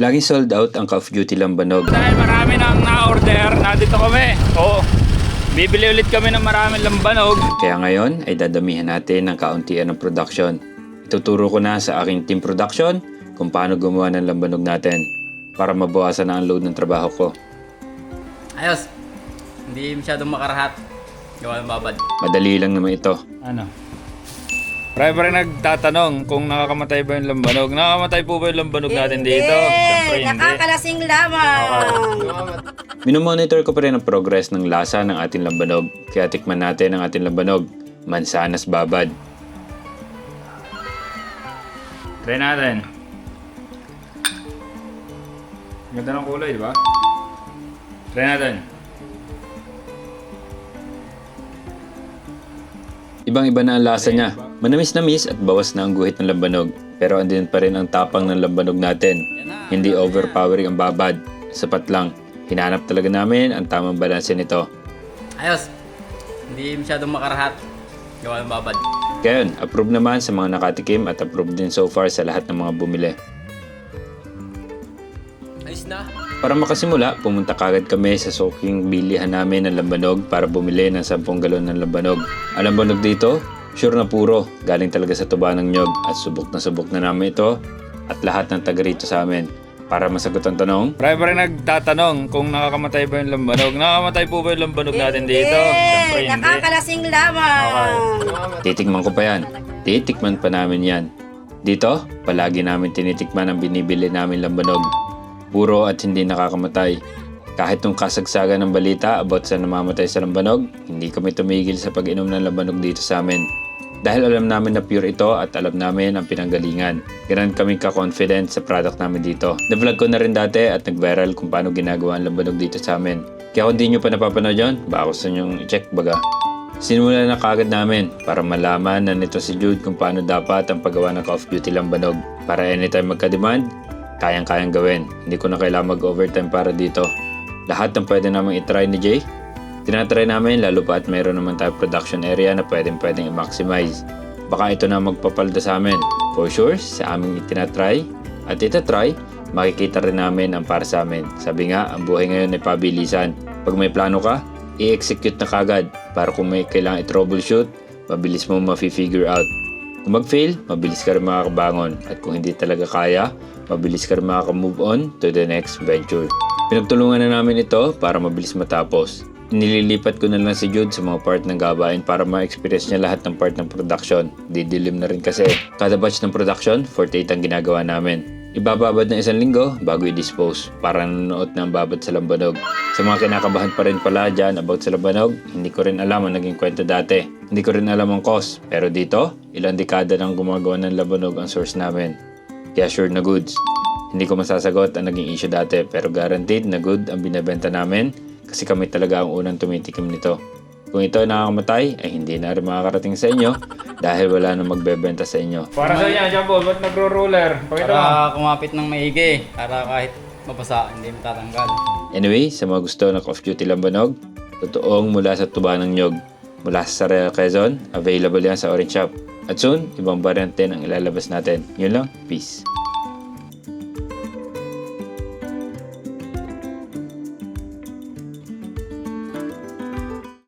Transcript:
Laging sold out ang Call of Duty Lambanog. Dahil marami nang na-order, nandito kami. Oo, bibili ulit kami ng maraming lambanog. Kaya ngayon ay dadamihan natin ng kauntian ng production. Ituturo ko na sa aking team production kung paano gumawa ng lambanog natin para mabawasan na ang load ng trabaho ko. Ayos. Hindi masyadong makarahat. Gawa ng babad. Madali lang naman ito. Ano? Pare nagtatanong kung nakakamatay ba yung lambanog. Nakakamatay po ba yung lambanog natin dito? Siyempre hindi. Nakakalasing lamang. Minomonitor ko pa rin ang progress ng lasa ng ating lambanog. Kaya tikman natin ang ating lambanog. Mansanas babad. Try natin. Ganda ng kulay, di ba? Try natin. Ibang-iba na ang lasa niya. Manamis-namis at bawas na ang guhit ng lambanog. Pero andin pa rin ang tapang ng lambanog natin. Hindi overpowering ang babad. Sapat lang. Hinanap talaga namin ang tamang balanse nito. Ayos. Hindi masyadong makarahat. Gawa ng babad. Kaya yun, approve naman sa mga nakatikim at approve din so far sa lahat ng mga bumili. Ayos na. Para makasimula, pumunta kagad kami sa soking bilihan namin ng lambanog para bumili ng 10 galon ng lambanog. Ang lambanog dito, sure na puro, galing talaga sa tuba ng nyog at subok na namin ito at lahat ng taga rito sa amin. Para masagot ang tanong, Pare nagtatanong kung nakakamatay ba yung lambanog. Nakakamatay po ba yung lambanog natin dito? Siyempre hindi. Nakakalasing lamang. titikman ko pa yan. Titikman pa namin yan. Dito, palagi namin tinitikman ang binibili namin lambanog. Puro at hindi nakakamatay. Kahit nung kasagsagan ng balita about sa namamatay sa lambanog, hindi kami tumigil sa pag-inom ng lambanog dito sa amin. Dahil alam namin na pure ito at alam namin ang pinanggalingan. Ganon kami ka-confident sa product namin dito. Na-vlog ko na rin dati at nag-viral kung paano ginagawa ang lambanog dito sa amin. Kaya kung di nyo pa napapanood yun, baka gusto nyo i-check baga. Sinimula na kagad namin para malaman na nito si Jude kung paano dapat ang paggawa ng Call of Duty Lambanog. Para anytime magka-demand, kayang-kayang gawin. Hindi ko na kailangan mag-overtime para dito. Lahat ng pwede namang itry ni Jay, tinatry namin lalo pa at mayroon naman tayo production area na pwedeng i-maximize. Baka ito na magpapalda sa amin. For sure, sa aming itinatry at itatry, makikita rin namin ang para sa amin. Sabi nga, ang buhay ngayon ay pabilisan. Pag may plano ka, i-execute na kagad para kung may kailangan i-troubleshoot, mabilis mo ma-figure out. Kung mag-fail, mabilis ka rin makakabangon. At kung hindi talaga kaya, mabilis ka rin makaka-move on to the next venture. Pinagtulungan na namin ito para mabilis matapos. Nililipat ko na lang si Jude sa mga part ng gawain para ma-experience niya lahat ng part ng production. Didilim na rin kasi. Kada batch ng production, 48 ang ginagawa namin. Ibababad na 1 linggo bago i-dispose para nanonood na ang babad sa lambanog. Sa mga kinakabahan pa rin pala dyan about sa lambanog, hindi ko rin alam ang naging kwento dati. Hindi ko rin alam ang cost. Pero dito, ilang dekada nang gumagawa ng lambanog ang source namin. Kaya sure na goods. Hindi ko masasagot ang naging issue dati pero guaranteed na good ang binebenta namin kasi kami talaga ang unang tumitikim nito. Kung ito ay nakakamatay, ay hindi na rin makakarating sa inyo dahil wala nang magbebenta sa inyo. Para sa inyo, Jumbo, ba't nagro-roller? Pakita mo. Para kumapit ng maigi. Para kahit mabasa, hindi matatanggal. Anyway, sa mga gusto ng Call of Duty Lambanog, totoong mula sa tuba ng nyog. Mula sa Saraya, Quezon, available yan sa Orange Shop. At soon, ibang variant din ang ilalabas natin. Yun lang, peace.